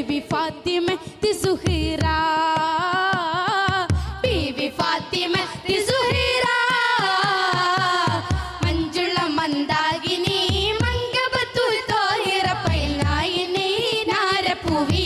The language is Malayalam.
ബീബി ഫാത്തിമ സുഹൈറ ബീബി ഫാത്തിമ സുഹൈറ മഞ്ജുള മന്ദാകിനി മംഗബത്തു തോഹിറ പൈനായിനി നാരപൂവി